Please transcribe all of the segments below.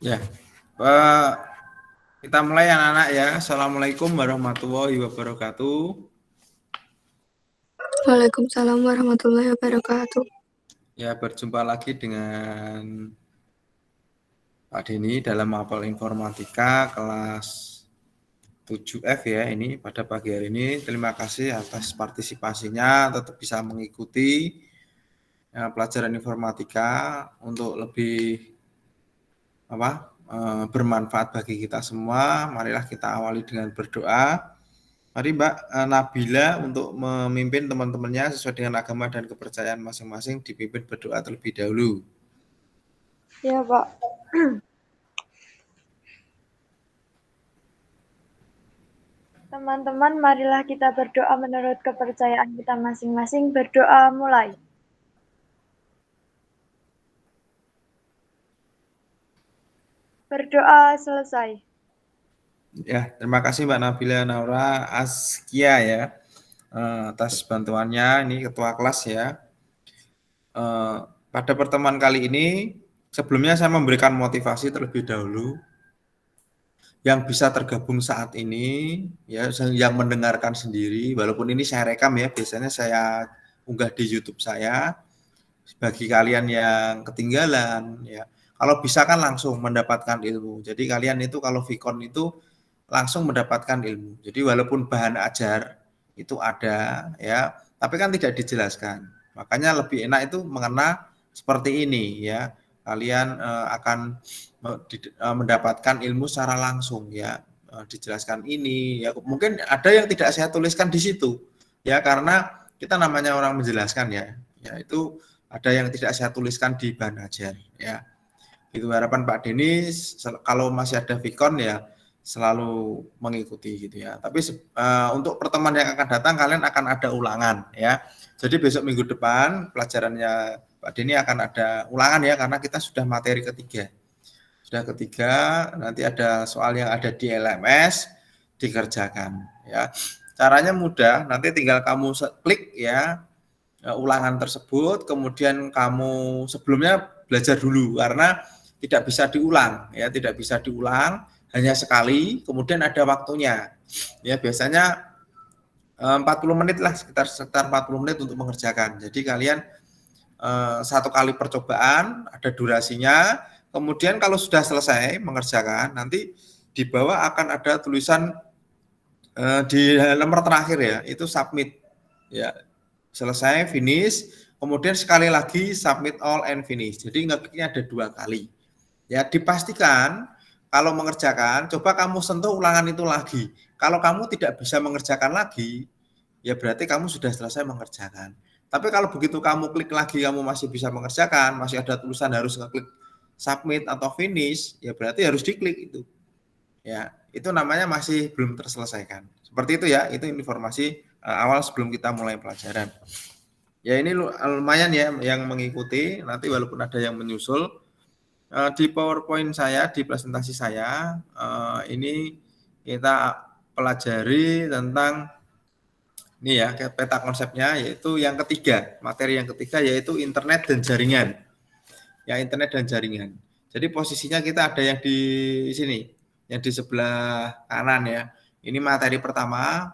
Ya, Pak, kita mulai anak-anak ya. Assalamualaikum warahmatullahi wabarakatuh. Waalaikumsalam warahmatullahi wabarakatuh. Ya, berjumpa lagi dengan Pak Denny dalam mapel informatika kelas 7F ya. Ini pada pagi hari ini. Terima kasih atas partisipasinya. Tetap bisa mengikuti pelajaran informatika untuk lebih bermanfaat bagi kita semua. Marilah kita awali dengan berdoa. Mari Mbak Nabila untuk memimpin teman-temannya sesuai dengan agama dan kepercayaan masing-masing dipimpin berdoa terlebih dahulu. Ya Pak. Teman-teman, marilah kita berdoa menurut kepercayaan kita masing-masing. Berdoa mulai. Berdoa selesai. Ya, terima kasih Mbak Nabila Naura Askia ya atas bantuannya. Ini ketua kelas ya. Pada pertemuan kali ini, sebelumnya saya memberikan motivasi terlebih dahulu. Yang bisa tergabung saat ini, ya, yang mendengarkan sendiri, walaupun ini saya rekam ya, biasanya saya unggah di YouTube saya. Bagi kalian yang ketinggalan, ya, kalau bisa kan langsung mendapatkan ilmu. Jadi kalian itu kalau Vicon itu langsung mendapatkan ilmu. Jadi walaupun bahan ajar itu ada, ya, tapi kan tidak dijelaskan. Makanya lebih enak itu mengena seperti ini, ya. Kalian akan mendapatkan ilmu secara langsung, ya. Dijelaskan ini, ya. Mungkin ada yang tidak saya tuliskan di situ, ya, karena kita namanya orang menjelaskan ya. Ya itu ada yang tidak saya tuliskan di bahan ajar, ya. Itu harapan Pak Denny kalau masih ada Vicon ya selalu mengikuti gitu ya. Tapi untuk pertemuan yang akan datang kalian akan ada ulangan ya. Jadi besok minggu depan pelajarannya Pak Denny akan ada ulangan ya karena kita sudah materi ketiga. Sudah ketiga, nanti ada soal yang ada di LMS dikerjakan ya. Caranya mudah, nanti tinggal kamu klik ya ulangan tersebut, kemudian kamu sebelumnya belajar dulu karena tidak bisa diulang ya, tidak bisa diulang, hanya sekali, kemudian ada waktunya. Ya biasanya 40 menit lah, sekitar 40 menit untuk mengerjakan. Jadi kalian satu kali percobaan, ada durasinya, kemudian kalau sudah selesai mengerjakan, nanti di bawah akan ada tulisan di nomor terakhir ya, itu submit. Ya, selesai, finish, kemudian sekali lagi submit all and finish. Jadi ngekliknya ada 2 kali. Ya, dipastikan kalau mengerjakan, coba kamu sentuh ulangan itu lagi. Kalau kamu tidak bisa mengerjakan lagi, ya berarti kamu sudah selesai mengerjakan. Tapi kalau begitu kamu klik lagi, kamu masih bisa mengerjakan, masih ada tulisan harus ngeklik submit atau finish, ya berarti harus diklik itu. Ya, itu namanya masih belum terselesaikan. Seperti itu ya, itu informasi awal sebelum kita mulai pelajaran. Ya ini lumayan ya yang mengikuti, nanti walaupun ada yang menyusul, di PowerPoint saya, di presentasi saya, ini kita pelajari tentang ini ya, peta konsepnya, yaitu yang ketiga, materi yang ketiga yaitu internet dan jaringan. Ya, internet dan jaringan. Jadi posisinya kita ada yang di sini, yang di sebelah kanan ya. Ini materi pertama,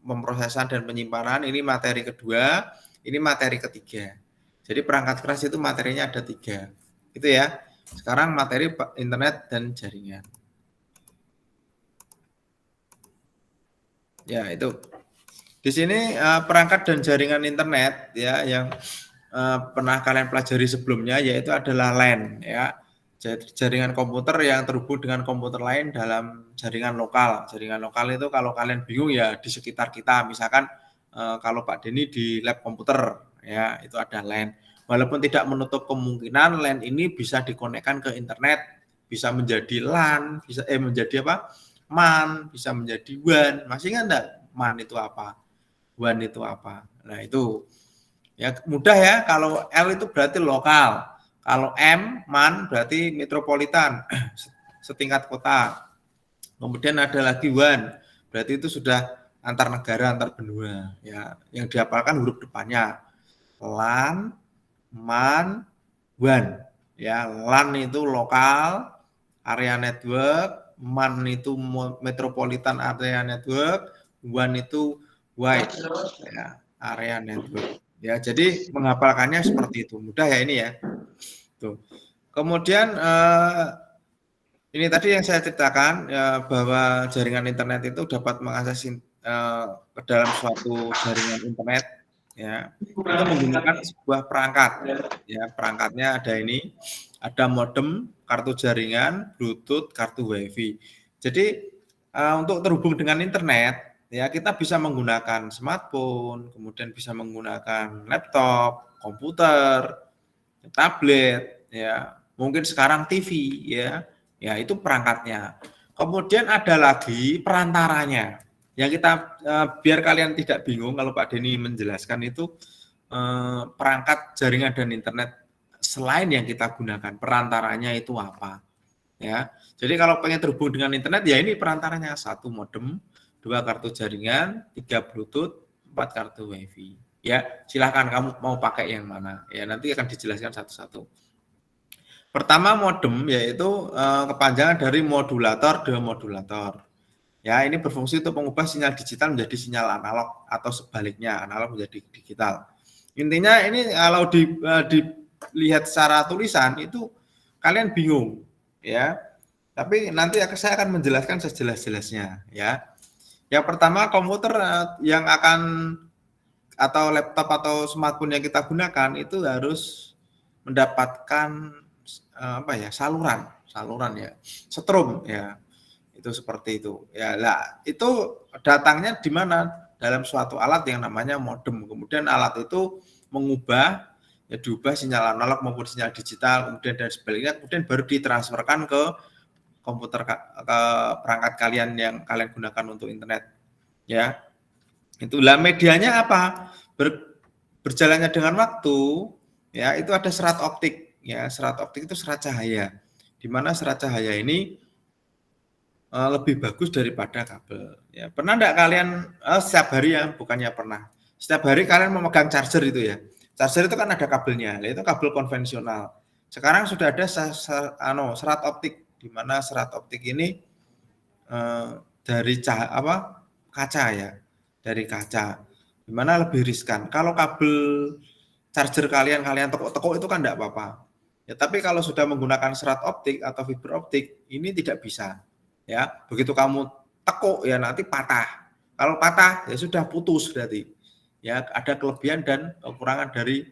pemrosesan dan penyimpanan, ini materi kedua, ini materi ketiga. Jadi perangkat keras itu materinya ada 3. Itu ya. Sekarang materi internet dan jaringan. Ya, itu. Di sini perangkat dan jaringan internet ya yang pernah kalian pelajari sebelumnya yaitu adalah LAN ya. Jaringan komputer yang terhubung dengan komputer lain dalam jaringan lokal. Jaringan lokal itu kalau kalian bingung ya di sekitar kita, misalkan kalau Pak Denny di lab komputer ya itu ada LAN. Walaupun tidak menutup kemungkinan LAN ini bisa dikonekkan ke internet, bisa menjadi LAN, bisa menjadi apa? MAN, bisa menjadi WAN. Masih ingat enggak MAN itu apa? WAN itu apa? Nah, itu ya mudah ya. Kalau L itu berarti lokal. Kalau M, MAN berarti metropolitan, setingkat kota. Kemudian ada lagi WAN, berarti itu sudah antar negara, antar benua. Ya, yang dihafalkan huruf depannya. LAN, MAN, WAN. Ya, LAN itu lokal, area network, MAN itu metropolitan area network, WAN itu wide ya, area network. Ya, jadi menghafalkannya seperti itu. Mudah ya ini ya. Tuh. Kemudian ini tadi yang saya ceritakan ya, bahwa jaringan internet itu dapat mengakses ke dalam suatu jaringan internet ya. Itu menggunakan sebuah perangkat. Ya, perangkatnya ada ini, ada modem, kartu jaringan, Bluetooth, kartu WiFi. Jadi untuk terhubung dengan internet ya kita bisa menggunakan smartphone, kemudian bisa menggunakan laptop, komputer, tablet, ya mungkin sekarang TV, ya itu perangkatnya. Kemudian ada lagi perantaranya, yang kita biar kalian tidak bingung kalau Pak Denny menjelaskan itu perangkat jaringan dan internet selain yang kita gunakan, perantaranya itu apa? Ya, jadi kalau pengen terhubung dengan internet ya ini perantaranya, 1 modem, 2 kartu jaringan, 3 Bluetooth, 4 kartu WiFi. Ya, silahkan kamu mau pakai yang mana. Ya, nanti akan dijelaskan satu-satu. Pertama modem yaitu kepanjangan dari modulator demodulator. Ya, ini berfungsi untuk mengubah sinyal digital menjadi sinyal analog atau sebaliknya, analog menjadi digital. Intinya ini kalau dilihat secara tulisan itu kalian bingung, ya. Tapi nanti saya akan menjelaskan sejelas-jelasnya, ya. Yang pertama komputer yang akan atau laptop atau smartphone yang kita gunakan itu harus mendapatkan saluran ya, setrum ya, itu seperti itu ya. Lah itu datangnya di mana? Dalam suatu alat yang namanya modem. Kemudian alat itu mengubah ya, diubah sinyal analog maupun sinyal digital, kemudian dan sebaliknya, kemudian baru ditransferkan ke komputer, ke perangkat kalian yang kalian gunakan untuk internet ya. Itulah medianya apa? Berjalannya dengan waktu ya, itu ada serat optik ya. Serat optik itu serat cahaya, di mana serat cahaya ini lebih bagus daripada kabel ya. Pernah enggak kalian setiap hari ya, bukannya pernah, setiap hari kalian memegang charger itu ya. Charger itu kan ada kabelnya, itu kabel konvensional. Sekarang sudah ada serat optik, di mana serat optik ini dari kaca ya, dari kaca, dimana lebih riskan. Kalau kabel charger kalian tekuk-tekuk itu kan enggak apa-apa. Ya, tapi kalau sudah menggunakan serat optik atau fiber optik, ini tidak bisa. Ya, begitu kamu tekuk ya nanti patah. Kalau patah ya sudah putus berarti. Ya, ada kelebihan dan kekurangan dari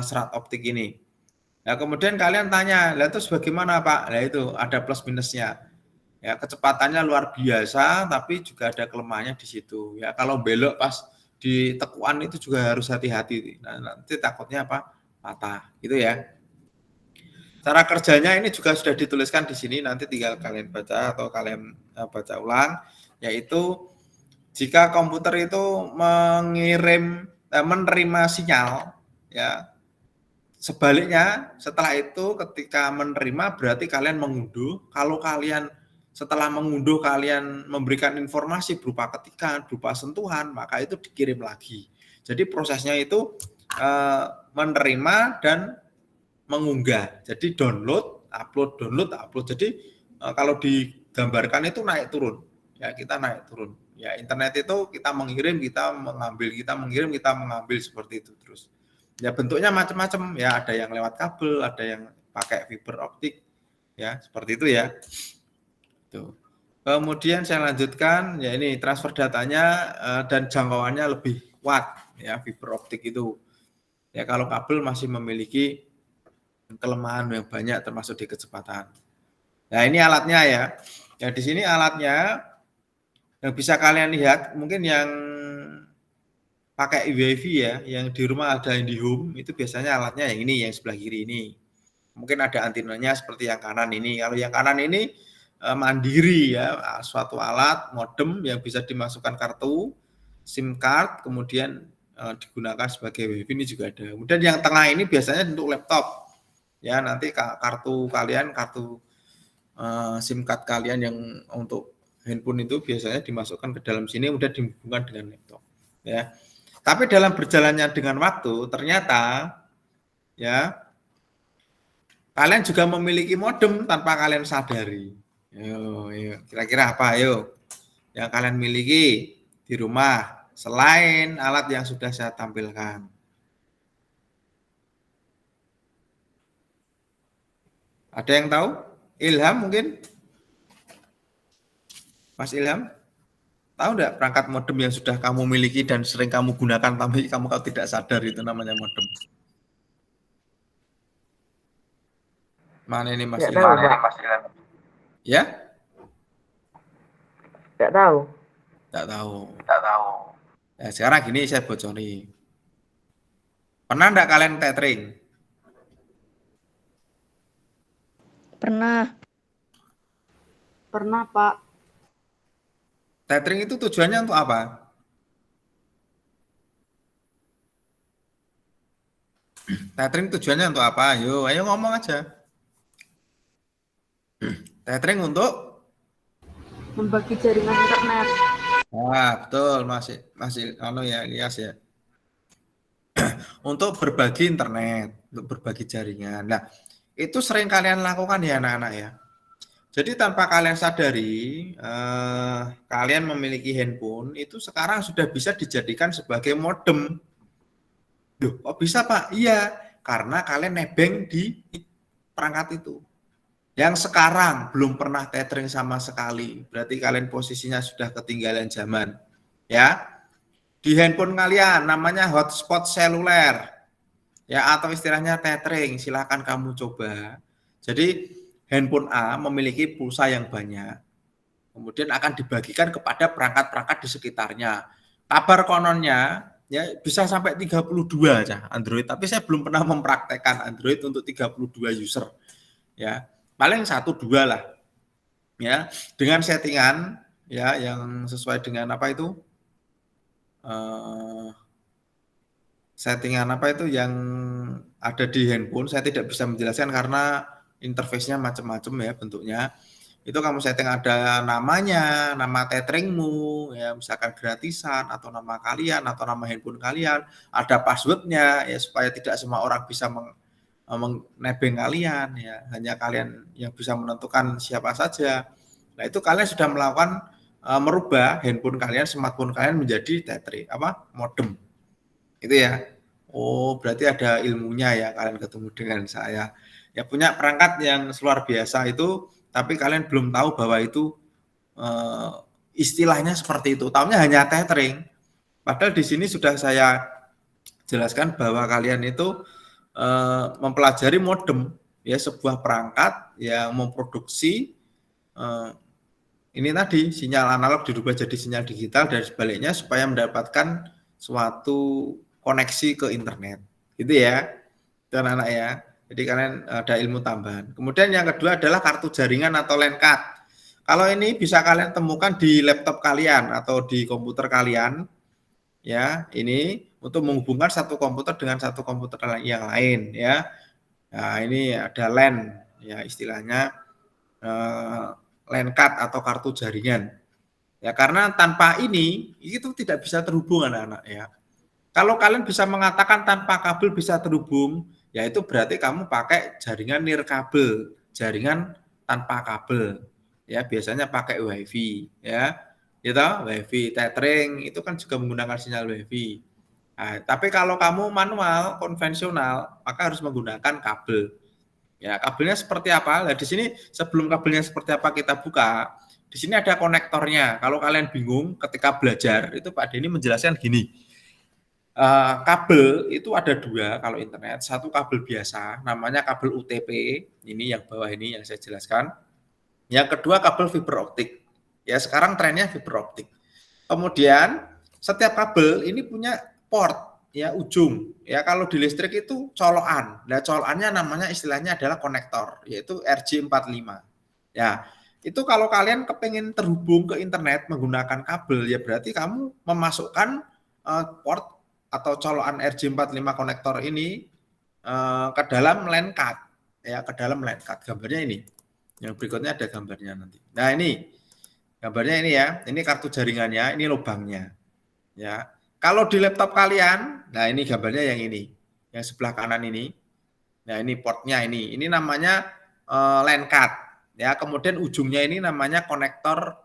serat optik ini. Nah, kemudian kalian tanya, "Lah terus bagaimana, Pak?" Nah, itu ada plus minusnya. Ya, kecepatannya luar biasa, tapi juga ada kelemahannya di situ. Ya, kalau belok pas di tekuan itu juga harus hati-hati. Nah, nanti takutnya apa? Patah, gitu ya. Cara kerjanya ini juga sudah dituliskan di sini, nanti tinggal kalian baca atau kalian baca ulang, yaitu jika komputer itu menerima sinyal, ya, sebaliknya setelah itu ketika menerima berarti kalian mengunduh. Kalau kalian setelah mengunduh kalian memberikan informasi berupa ketikan, berupa sentuhan, maka itu dikirim lagi. Jadi prosesnya itu menerima dan mengunggah. Jadi download, upload, download, upload. Jadi kalau digambarkan itu naik turun. Ya, kita naik turun. Ya, internet itu kita mengirim, kita mengambil, kita mengirim, kita mengambil, seperti itu terus. Ya, bentuknya macam-macam. Ya, ada yang lewat kabel, ada yang pakai fiber optik. Ya, seperti itu ya. Tuh. Kemudian saya lanjutkan, ya ini transfer datanya dan jangkauannya lebih kuat ya, fiber optik itu. Ya, kalau kabel masih memiliki kelemahan yang banyak termasuk di kecepatan. Nah, ini alatnya ya. Ya, di sini alatnya yang bisa kalian lihat, mungkin yang pakai WiFi ya, yang di rumah ada IndiHome, itu biasanya alatnya yang ini, yang sebelah kiri ini. Mungkin ada antenanya seperti yang kanan ini. Kalau yang kanan ini mandiri ya, suatu alat modem yang bisa dimasukkan kartu SIM card, kemudian digunakan sebagai WiFi, ini juga ada. Kemudian yang tengah ini biasanya untuk laptop. Ya, nanti kartu kalian, kartu SIM card kalian yang untuk handphone itu biasanya dimasukkan ke dalam sini, kemudian dihubungkan dengan laptop. Ya, tapi dalam berjalannya dengan waktu ternyata ya Kalian juga memiliki modem tanpa kalian sadari. Yo, kira-kira apa? Ayo, yang kalian miliki di rumah selain alat yang sudah saya tampilkan. Ada yang tahu? Ilham mungkin? Mas Ilham? Tahu enggak perangkat modem yang sudah kamu miliki dan sering kamu gunakan tapi kamu tidak sadar itu namanya modem? Mana ini Mas Nggak Ilham? tahu, Pak. Ya? Nggak tahu. Tidak tahu. Ya, sekarang gini saya bocori. Pernah enggak kalian tethering? Pernah. Pernah, Pak. Tethering itu tujuannya untuk apa? Tethering tujuannya untuk apa? Ayo ngomong aja. Tethering untuk Membagi jaringan internet. betul masih ya Elias ya. Untuk berbagi internet, untuk berbagi jaringan. Nah, itu sering kalian lakukan ya anak-anak ya. Jadi tanpa kalian sadari, kalian memiliki handphone itu sekarang sudah bisa dijadikan sebagai modem. Duh, kok bisa Pak? Iya, karena kalian nebeng di perangkat itu. Yang sekarang belum pernah tethering sama sekali, berarti kalian posisinya sudah ketinggalan zaman. Ya, di handphone kalian namanya hotspot seluler, ya atau istilahnya tethering. Silahkan kamu coba. Jadi handphone A memiliki pulsa yang banyak, kemudian akan dibagikan kepada perangkat-perangkat di sekitarnya. Kabar kononnya ya bisa sampai 32 aja Android, tapi saya belum pernah mempraktekkan Android untuk 32 user. Ya, paling 1-2 lah. Ya, dengan settingan ya yang sesuai dengan apa itu? Settingan apa itu yang ada di handphone, saya tidak bisa menjelaskan karena interface-nya macam-macam ya bentuknya. Itu kamu setting ada namanya, nama tetheringmu, ya misalkan gratisan atau nama kalian atau nama handphone kalian, ada passwordnya ya supaya tidak semua orang bisa menebeng kalian ya, hanya kalian yang bisa menentukan siapa saja. Nah itu kalian sudah melakukan merubah handphone kalian, smartphone kalian menjadi tethering modem. Itu ya. Oh berarti ada ilmunya ya kalian ketemu dengan saya. Ya punya perangkat yang luar biasa itu, tapi kalian belum tahu bahwa itu istilahnya seperti itu. Taunya hanya tethering. Padahal di sini sudah saya jelaskan bahwa kalian itu mempelajari modem, ya sebuah perangkat yang memproduksi ini tadi sinyal analog dirubah jadi sinyal digital dan sebaliknya supaya mendapatkan suatu koneksi ke internet. Gitu ya. Itu anak-anak ya. Jadi kalian ada ilmu tambahan. Kemudian yang kedua adalah kartu jaringan atau LAN card. Kalau ini bisa kalian temukan di laptop kalian atau di komputer kalian. Ya, ini untuk menghubungkan satu komputer dengan satu komputer yang lain ya. Nah, ini ada LAN ya istilahnya LAN card atau kartu jaringan. Ya, karena tanpa ini itu tidak bisa terhubung anak-anak ya. Kalau kalian bisa mengatakan tanpa kabel bisa terhubung, ya itu berarti kamu pakai jaringan nirkabel, jaringan tanpa kabel. Ya, biasanya pakai WiFi, ya. Gitu, WiFi tethering itu kan juga menggunakan sinyal WiFi. Nah, tapi kalau kamu manual, konvensional, maka harus menggunakan kabel. Ya, kabelnya seperti apa? Nah, di sini sebelum kabelnya seperti apa kita buka. Di sini ada konektornya. Kalau kalian bingung ketika belajar, itu Pak Denny menjelaskan gini. Kabel itu ada dua kalau internet, satu kabel biasa namanya kabel UTP, ini yang bawah ini yang saya jelaskan. Yang kedua kabel fiber optik. Ya sekarang trennya fiber optik. Kemudian setiap kabel ini punya port ya ujung. Ya kalau di listrik itu colokan. Nah colokannya namanya istilahnya adalah konektor yaitu RJ45. Ya itu kalau kalian kepengen terhubung ke internet menggunakan kabel ya berarti kamu memasukkan port atau colokan RJ45 konektor ini ke dalam LAN card ya ke dalam LAN card. Gambarnya ini. Yang berikutnya ada gambarnya nanti. Nah, ini gambarnya ini ya. Ini kartu jaringannya, ini lubangnya. Ya. Kalau di laptop kalian, nah ini gambarnya yang ini. Yang sebelah kanan ini. Nah, ini portnya ini namanya LAN card ya. Kemudian ujungnya ini namanya konektor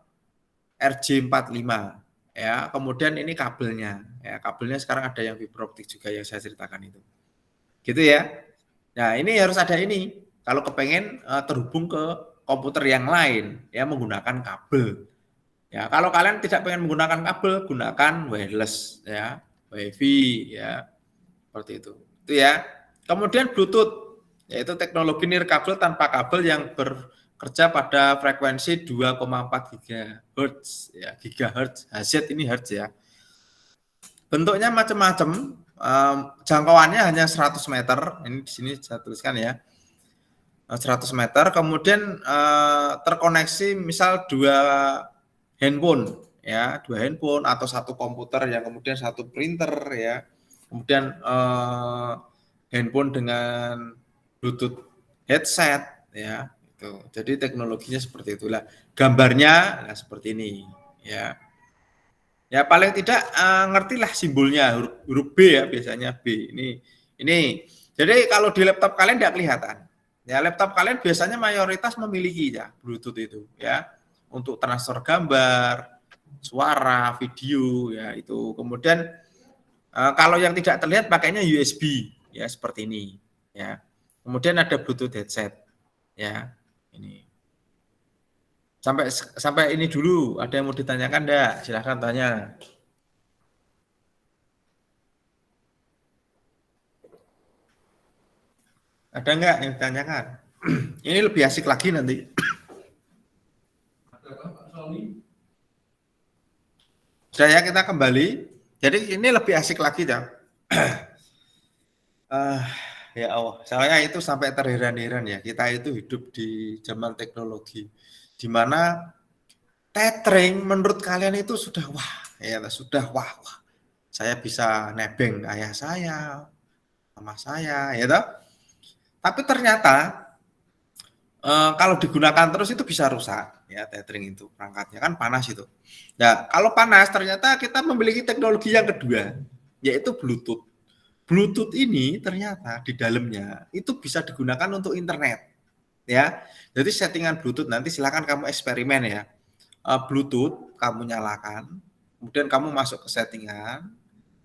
RJ45 ya. Kemudian ini kabelnya ya. Kabelnya sekarang ada yang fiberoptik juga yang saya ceritakan itu. Gitu ya. Nah, ini harus ada ini. Kalau kepengen terhubung ke komputer yang lain ya menggunakan kabel. Ya, kalau kalian tidak pengen menggunakan kabel, gunakan wireless ya, WiFi ya. Seperti itu. Itu ya. Kemudian Bluetooth yaitu teknologi nirkabel tanpa kabel yang bekerja pada frekuensi 2,4 GHz ya, gigahertz. Hz ini hertz ya. Bentuknya macam-macam. Jangkauannya hanya 100 meter. Ini di sini saya tuliskan ya. 100 meter. Kemudian terkoneksi misal 2 handphone ya, 2 handphone atau 1 komputer yang kemudian 1 printer ya, kemudian handphone dengan Bluetooth headset ya, itu. Jadi teknologinya seperti itulah. Gambarnya nah, seperti ini ya. Ya paling tidak ngertilah simbolnya huruf B ya, biasanya B. Ini. Jadi kalau di laptop kalian tidak kelihatan. Ya laptop kalian biasanya mayoritas memiliki ya Bluetooth itu ya. Untuk transfer gambar, suara, video, ya itu. Kemudian kalau yang tidak terlihat pakainya USB, ya seperti ini, ya. Kemudian ada Bluetooth headset, ya ini. Sampai ini dulu. Ada yang mau ditanyakan enggak? Silahkan tanya. Ada enggak yang ditanyakan? Ini lebih asik lagi nanti. Sudah ya, kita kembali. Jadi ini lebih asik lagi ya. Ya Allah, saya itu sampai terheran-heran ya. Kita itu hidup di zaman teknologi, di mana tethering menurut kalian itu sudah wah, ya sudah wah. Saya bisa nebeng ayah saya, mama saya, ya toh. Tapi ternyata kalau digunakan terus itu bisa rusak ya, tethering itu perangkatnya kan panas itu. Nah, kalau panas ternyata kita memiliki teknologi yang kedua yaitu Bluetooth. Bluetooth ini ternyata di dalamnya itu bisa digunakan untuk internet ya. Jadi settingan Bluetooth nanti silakan kamu eksperimen ya. Bluetooth kamu nyalakan, kemudian kamu masuk ke settingan,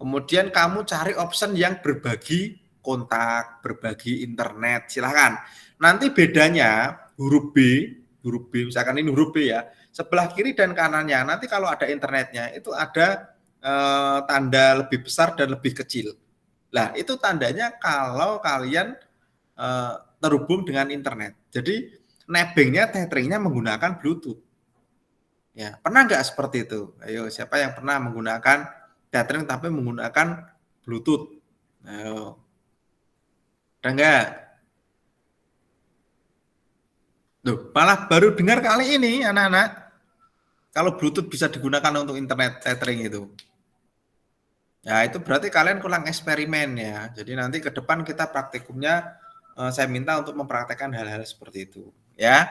kemudian kamu cari option yang berbagi kontak, berbagi internet, silakan. Nanti bedanya huruf B misalkan ini huruf B ya, sebelah kiri dan kanannya nanti kalau ada internetnya itu ada tanda lebih besar dan lebih kecil. Nah itu tandanya kalau kalian terhubung dengan internet. Jadi nebengnya, tetheringnya menggunakan Bluetooth. Ya pernah nggak seperti itu? Ayo siapa yang pernah menggunakan tethering tapi menggunakan Bluetooth? Ayo. Ada nggak? Loh, malah baru dengar kali ini anak-anak. Kalau Bluetooth bisa digunakan untuk internet tethering itu. Ya, itu berarti kalian kurang eksperimen ya. Jadi nanti ke depan kita praktikumnya saya minta untuk mempraktekkan hal-hal seperti itu, ya.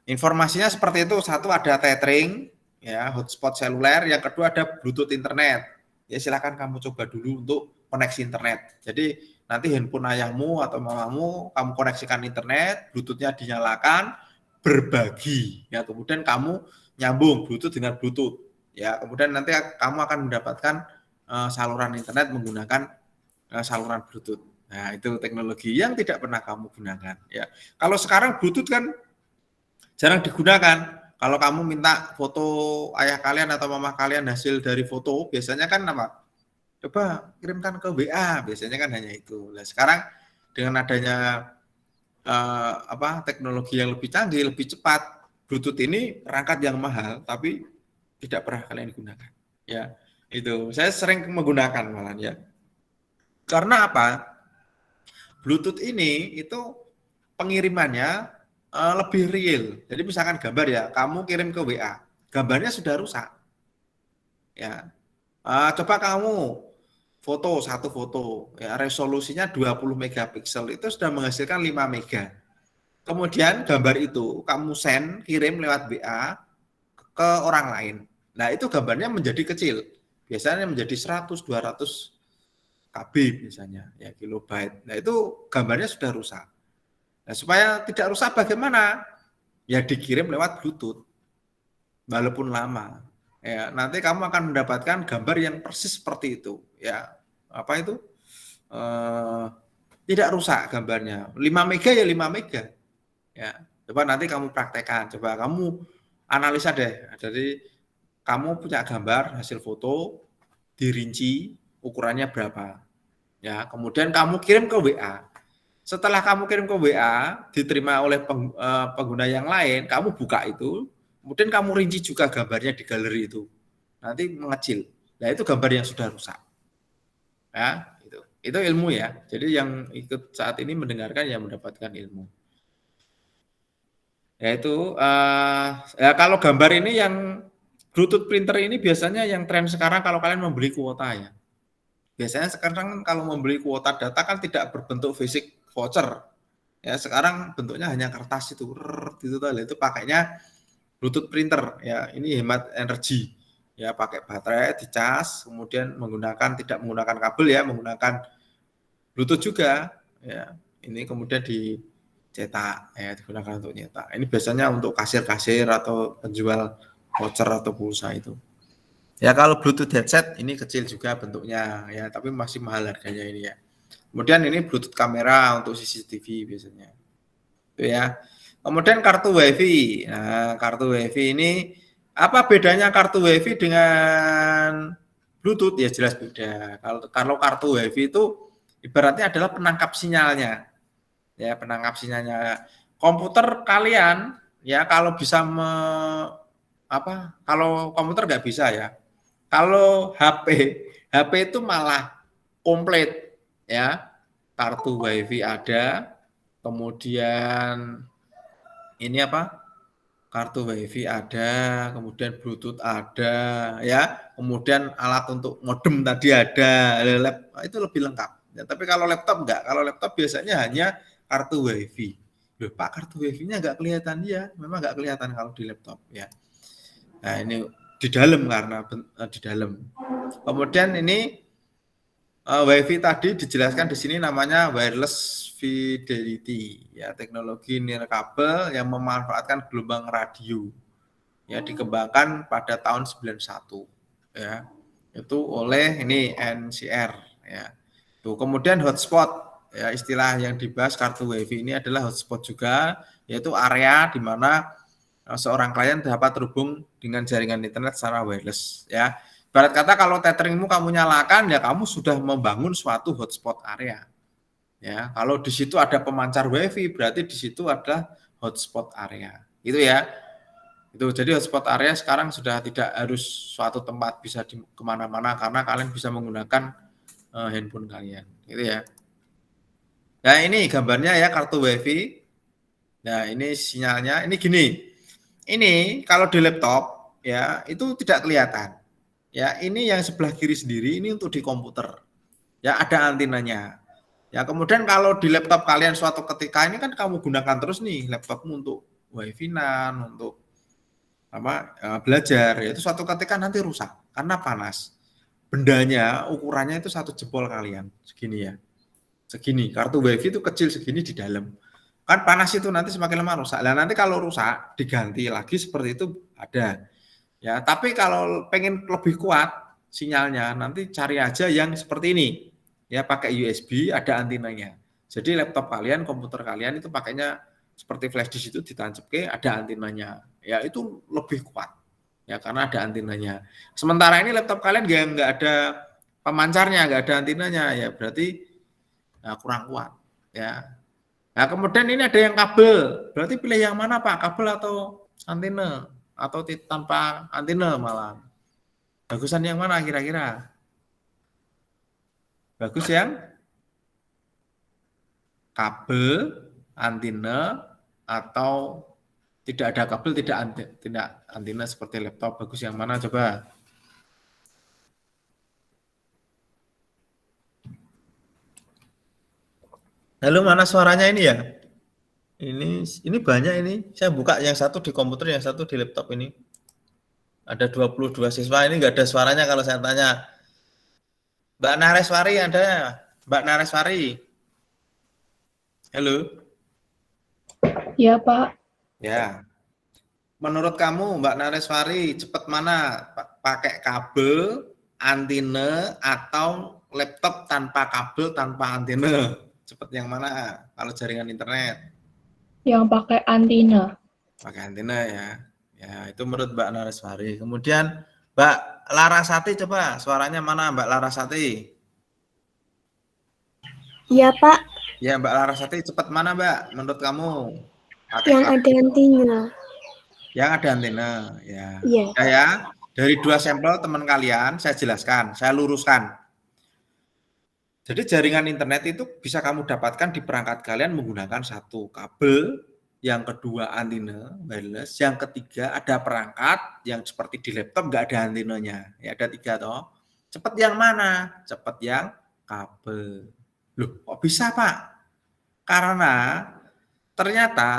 Informasinya seperti itu. Satu ada tethering, ya, hotspot seluler, yang kedua ada Bluetooth internet. Ya, silakan kamu coba dulu untuk koneksi internet. Jadi nanti handphone ayahmu atau mamamu kamu koneksikan internet, Bluetooth-nya dinyalakan, berbagi ya, kemudian kamu nyambung Bluetooth dengan Bluetooth ya, kemudian nanti kamu akan mendapatkan saluran internet menggunakan saluran Bluetooth. Nah itu teknologi yang tidak pernah kamu gunakan ya. Kalau sekarang Bluetooth kan jarang digunakan. Kalau kamu minta foto ayah kalian atau mama kalian hasil dari foto, biasanya kan apa? Coba kirimkan ke WA, biasanya kan hanya itu. Nah sekarang dengan adanya teknologi yang lebih canggih, lebih cepat, Bluetooth ini perangkat yang mahal, tapi tidak pernah kalian gunakan. Ya, itu saya sering menggunakan malah ya. Karena apa? Bluetooth ini itu pengirimannya lebih real. Jadi misalkan gambar ya, kamu kirim ke WA, gambarnya sudah rusak. Ya, coba kamu foto satu foto, ya, resolusinya 20 megapiksel itu sudah menghasilkan 5 mega. Kemudian gambar itu kamu send, kirim lewat WA ke orang lain. Nah itu gambarnya menjadi kecil, biasanya menjadi 100-200 KB biasanya, ya kilobyte. Nah itu gambarnya sudah rusak. Nah supaya tidak rusak bagaimana? Ya dikirim lewat Bluetooth, walaupun lama. Ya nanti kamu akan mendapatkan gambar yang persis seperti itu. Ya apa itu? Tidak rusak gambarnya. 5 mega ya 5 mega. Ya coba nanti kamu praktekkan. Coba kamu analisa deh. Jadi kamu punya gambar hasil foto, dirinci ukurannya berapa. Ya kemudian kamu kirim ke WA. Setelah kamu kirim ke WA, diterima oleh pengguna yang lain, kamu buka itu, kemudian kamu rinci juga gambarnya di galeri itu. Nanti mengecil. Nah, itu gambar yang sudah rusak. Ya, itu ilmu ya. Jadi yang ikut saat ini mendengarkan yang mendapatkan ilmu. Yaitu ya kalau gambar ini yang Bluetooth printer ini biasanya yang tren sekarang kalau kalian membeli kuota ya. Biasanya sekarang kalau membeli kuota data kan tidak berbentuk fisik voucher. Ya, sekarang bentuknya hanya kertas itu. Itu pakainya Bluetooth printer ya. Ini hemat energi. Ya, pakai baterai dicas, kemudian tidak menggunakan kabel ya, menggunakan Bluetooth juga ya. Ini kemudian dicetak ya, digunakan untuk nyetak. Ini biasanya untuk kasir-kasir atau penjual voucher atau pulsa itu. Ya kalau Bluetooth headset ini kecil juga bentuknya ya, tapi masih mahal harganya ini ya. Kemudian ini Bluetooth kamera untuk CCTV biasanya. Itu ya. Kemudian kartu WiFi. Nah, kartu WiFi ini apa bedanya kartu WiFi dengan Bluetooth? Ya jelas beda. Kalau kartu WiFi itu ibaratnya adalah penangkap sinyalnya. Ya, penangkap sinyalnya. Komputer kalian ya kalau bisa kalau komputer nggak bisa ya. Kalau HP itu malah komplit ya, kartu WiFi ada, kemudian ini kartu WiFi ada, kemudian Bluetooth ada, ya, kemudian alat untuk modem tadi ada, itu lebih lengkap. Ya, tapi kalau laptop enggak, kalau laptop biasanya hanya kartu WiFi. Loh, Pak, kartu WiFi-nya enggak kelihatan ya, memang enggak kelihatan kalau di laptop ya. Nah ini di dalam karena di dalam. Kemudian ini WiFi tadi dijelaskan di sini namanya wireless fidelity ya, teknologi nirkabel yang memanfaatkan gelombang radio ya, dikembangkan pada tahun 91 ya, itu oleh ini NCR ya. Tuh, kemudian hotspot ya, istilah yang dibahas kartu WiFi ini adalah hotspot juga, yaitu area di mana seorang klien dapat terhubung dengan jaringan internet secara wireless ya. Ibarat kata kalau tetheringmu kamu nyalakan ya kamu sudah membangun suatu hotspot area. Ya, kalau di situ ada pemancar WiFi berarti di situ ada hotspot area. Itu ya. Itu jadi hotspot area sekarang sudah tidak harus suatu tempat, bisa di kemana-mana karena kalian bisa menggunakan handphone kalian. Gitu ya. Nah, ini gambarnya ya kartu WiFi. Nah, ini sinyalnya. Ini gini. Ini kalau di laptop ya itu tidak kelihatan. Ya, ini yang sebelah kiri sendiri ini untuk di komputer. Ya, ada antenanya. Ya, kemudian kalau di laptop kalian suatu ketika ini kan kamu gunakan terus nih laptopmu untuk wifi-nan, untuk belajar. Ya, itu suatu ketika nanti rusak karena panas. Bendanya ukurannya itu 1 jempol kalian, segini ya. Segini. Kartu WiFi itu kecil segini di dalam. Kan panas itu nanti semakin lama rusak. Nah nanti kalau rusak diganti lagi seperti itu ada. Ya, tapi kalau pengen lebih kuat sinyalnya nanti cari aja yang seperti ini. Ya, pakai USB ada antenanya. Jadi laptop kalian, komputer kalian itu pakainya seperti flash disk itu ditancap ke ada antenanya. Ya, itu lebih kuat. Ya, karena ada antenanya. Sementara ini laptop kalian nggak ada pemancarnya, nggak ada antenanya, ya berarti kurang kuat. Ya. Nah, kemudian ini ada yang kabel. Berarti pilih yang mana, Pak? Kabel atau antena? Atau tanpa antena malah? Bagusan yang mana kira-kira? Bagus yang kabel, antena, atau tidak ada kabel, tidak antena seperti laptop. Bagus yang mana coba? Halo, mana suaranya ini ya? Ini banyak ini. Saya buka yang satu di komputer, yang satu di laptop ini. Ada 22 siswa, ini nggak ada suaranya kalau saya tanya. Mbak Nareswari ada? Mbak Nareswari. Halo. Ya, Pak. Ya. Menurut kamu Mbak Nareswari cepat mana? Pakai kabel, antena atau laptop tanpa kabel, tanpa antena? Cepat yang mana kalau jaringan internet? Yang pakai antina. Pakai antena ya. Ya, itu menurut Mbak Nareswari. Kemudian Mbak Larasati coba suaranya mana Mbak Larasati? Iya, Pak. Ya, Mbak Larasati cepat mana Mbak menurut kamu? Pakai Yang kabel. ada antinya. Yang ada antena, ya. Iya. Ya, dari 2 sampel teman kalian saya jelaskan, saya luruskan. Jadi jaringan internet itu bisa kamu dapatkan di perangkat kalian menggunakan 1 kabel, yang kedua antena wireless, yang ketiga ada perangkat yang seperti di laptop nggak ada antenanya. Ya ada 3 toh. Cepat yang mana? Cepat yang kabel. Loh, kok bisa, Pak? Karena ternyata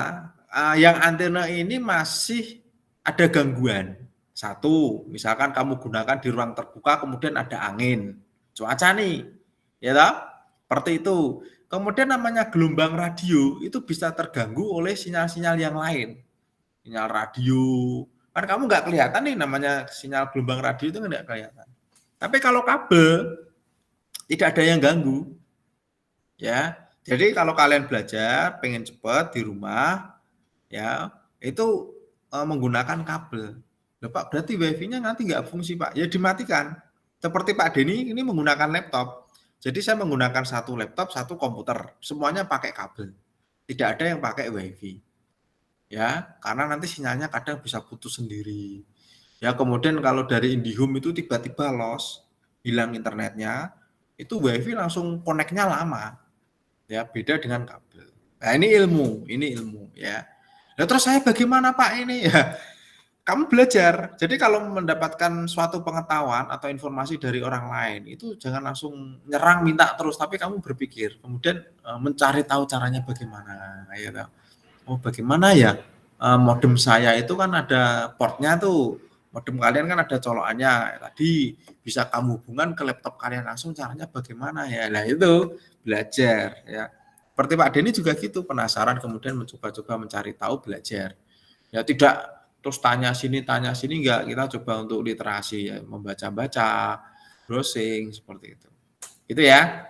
yang antena ini masih ada gangguan. 1, misalkan kamu gunakan di ruang terbuka kemudian ada angin, cuaca nih, ya toh? Seperti itu. Kemudian namanya gelombang radio itu bisa terganggu oleh sinyal-sinyal yang lain. Sinyal radio, kan kamu nggak kelihatan nih namanya sinyal gelombang radio itu nggak kelihatan. Tapi kalau kabel tidak ada yang ganggu, ya. Jadi kalau kalian belajar pengen cepat di rumah, ya itu menggunakan kabel. Loh Pak, berarti wifi-nya nanti nggak fungsi Pak? Ya dimatikan. Seperti Pak Denny ini menggunakan laptop. Jadi saya menggunakan 1 laptop, 1 komputer. Semuanya pakai kabel. Tidak ada yang pakai wifi. Ya, karena nanti sinyalnya kadang bisa putus sendiri. Ya, kemudian kalau dari IndiHome itu tiba-tiba loss, hilang internetnya, itu wifi langsung connect-nya lama. Ya, beda dengan kabel. Nah, ini ilmu ya. Nah, terus saya bagaimana Pak ini ya? Kamu belajar. Jadi kalau mendapatkan suatu pengetahuan atau informasi dari orang lain, itu jangan langsung nyerang minta terus, tapi kamu berpikir, kemudian mencari tahu caranya bagaimana, ya. Oh, bagaimana ya? Modem saya itu kan ada portnya tuh. Modem kalian kan ada colokannya. Tadi bisa kamu hubungkan ke laptop kalian langsung, caranya bagaimana ya? Nah, itu belajar ya. Seperti Pak Denny juga gitu, penasaran kemudian mencoba-coba mencari tahu, belajar. Ya tidak terus tanya sini enggak, kita coba untuk literasi ya, membaca-baca, browsing seperti itu. Itu ya.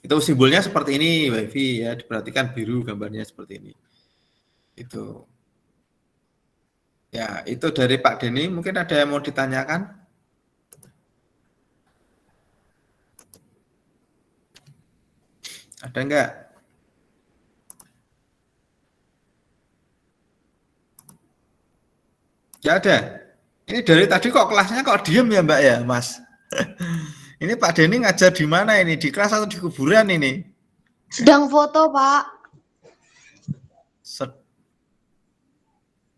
Itu simbolnya seperti ini, wifi ya, diperhatikan biru gambarnya seperti ini. Itu. Ya, itu dari Pak Denny, mungkin ada yang mau ditanyakan? Ada enggak? Ya ada. Ini dari tadi kok kelasnya kok diem ya Mbak ya, Mas? Ini Pak Denny ngajar di mana ini? Di kelas atau di kuburan ini? Sedang foto, Pak.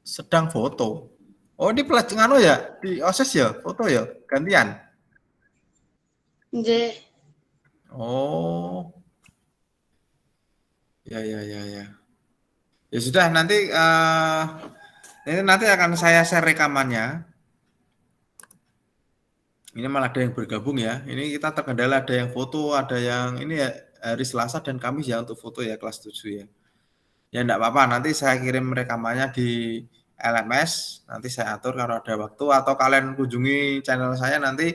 Sedang foto. Oh, ini pelajaran ya? Di OSIS ya? Foto ya? Gantian? Nggih. Oh. Ya. Ya sudah, nanti ini nanti akan saya share rekamannya. Ini malah ada yang bergabung ya. Ini kita terkendala ada yang foto, ada yang ini ya hari Selasa dan Kamis ya untuk foto ya kelas 7 ya. Ya enggak apa-apa, nanti saya kirim rekamannya di LMS, nanti saya atur kalau ada waktu atau kalian kunjungi channel saya nanti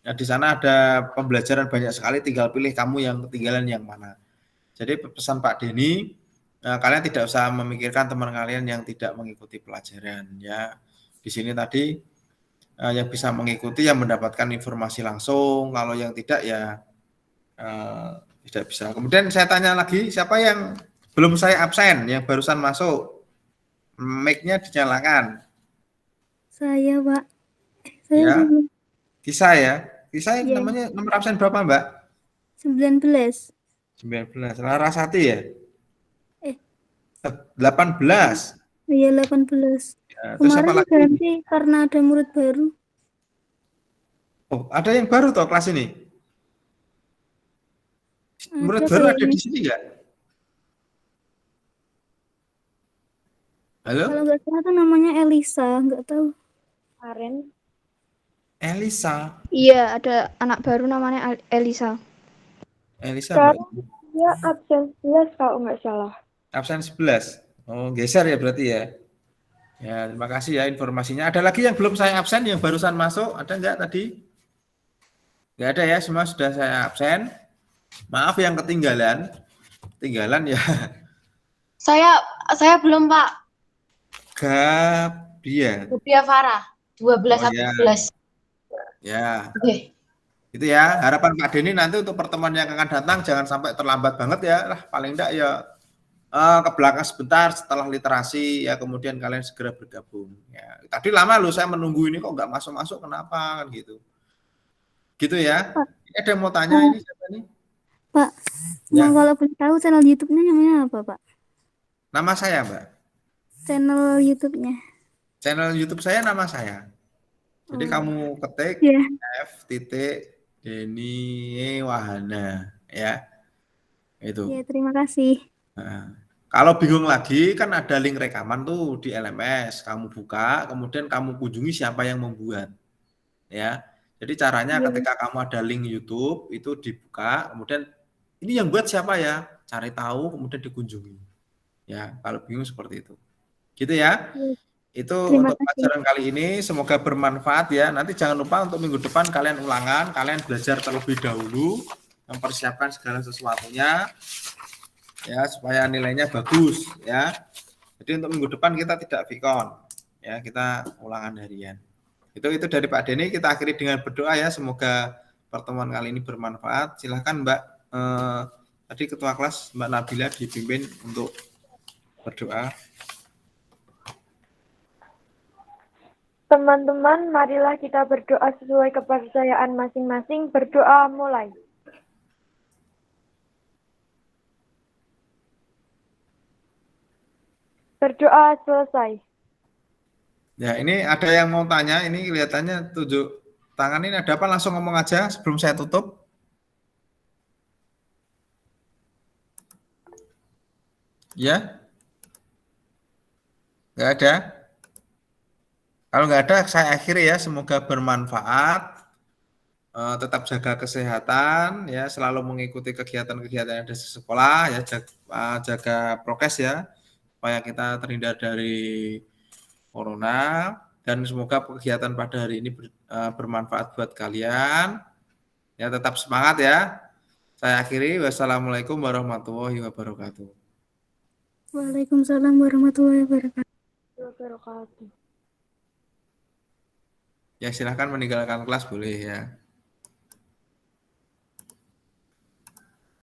ya di sana ada pembelajaran banyak sekali, tinggal pilih kamu yang ketinggalan yang mana. Jadi pesan Pak Denny, kalian tidak usah memikirkan teman kalian yang tidak mengikuti pelajaran ya. Di sini tadi yang bisa mengikuti yang mendapatkan informasi langsung, kalau yang tidak ya tidak bisa. Kemudian saya tanya lagi, siapa yang belum saya absen, yang barusan masuk, mic-nya dinyalakan. Saya, Pak. Saya Ya, belum. Kisah ya. Kisah Iya. namanya nomor absen berapa Mbak? 19. 19. Larasati ya? Eh. 18. Iya, 18. Ya, terus apa Kemarin lagi? ganti karena ada murid baru. Oh, ada yang baru toh kelas ini? Murid Ada baru ada kayaknya. di sini nggak? Halo? Kalau nggak salah tuh namanya Elisa, nggak tahu. Karen. Elisa. Iya, ada anak baru namanya Elisa. Elisa Mbak. Sekarang dia absen 11 kalau nggak salah. Absen 11. Oh, geser ya berarti ya. Ya, terima kasih ya informasinya. Ada lagi yang belum saya absen yang barusan masuk? Ada nggak tadi? Nggak ada ya, semua sudah saya absen. Maaf yang ketinggalan. Ketinggalan ya. Saya belum, Pak. Gabriel. Rubia Farah, 12 Oh, atau ya. 12. Ya, Oke. itu ya. Harapan Pak Denny nanti untuk pertemuan yang akan datang jangan sampai terlambat banget ya. Lah, paling enggak ya ke belakang sebentar setelah literasi ya kemudian kalian segera bergabung. Ya, tadi lama loh saya menunggu ini kok nggak masuk-masuk kenapa kan gitu. Gitu ya. Pak. Ini ada yang mau tanya ini siapa nih? Pak, Ya. kalau boleh tahu channel YouTube-nya namanya apa, Pak? Nama saya, Mbak. Channel YouTube-nya. Channel YouTube saya nama saya. Jadi kamu ketik Iya. F titik Denny Wahana ya. Itu. Iya, terima kasih. Nah, kalau bingung lagi kan ada link rekaman tuh di LMS, kamu buka, kemudian kamu kunjungi siapa yang membuat, ya. Jadi caranya Iya. ketika kamu ada link YouTube itu dibuka, kemudian ini yang buat siapa ya, cari tahu, kemudian dikunjungi, ya. Kalau bingung seperti itu, gitu ya. Iya. Itu Terima untuk kasih. pelajaran kali ini, semoga bermanfaat ya. Nanti jangan lupa untuk minggu depan kalian ulangan, kalian belajar terlebih dahulu, mempersiapkan segala sesuatunya. Ya supaya nilainya bagus ya. Jadi untuk minggu depan kita tidak vikon ya, kita ulangan harian. Itu dari Pak Denny. Kita akhiri dengan berdoa ya, semoga pertemuan kali ini bermanfaat. Silahkan Mbak tadi ketua kelas Mbak Nabila dipimpin untuk berdoa. Teman-teman, marilah kita berdoa sesuai kepercayaan masing-masing. Berdoa mulai. Berdoa selesai. Ya, ini ada yang mau tanya, ini kelihatannya tunjuk tangan ini ada apa, langsung ngomong aja sebelum saya tutup. Ya? Nggak ada? Kalau nggak ada, saya akhiri ya, semoga bermanfaat. Tetap jaga kesehatan, ya, selalu mengikuti kegiatan-kegiatan yang ada di sekolah, ya, jaga prokes ya, supaya kita terhindar dari corona, dan semoga kegiatan pada hari ini bermanfaat buat kalian. Ya, tetap semangat ya. Saya akhiri, wassalamualaikum warahmatullahi wabarakatuh. Waalaikumsalam warahmatullahi wabarakatuh. Ya, silahkan meninggalkan kelas boleh ya.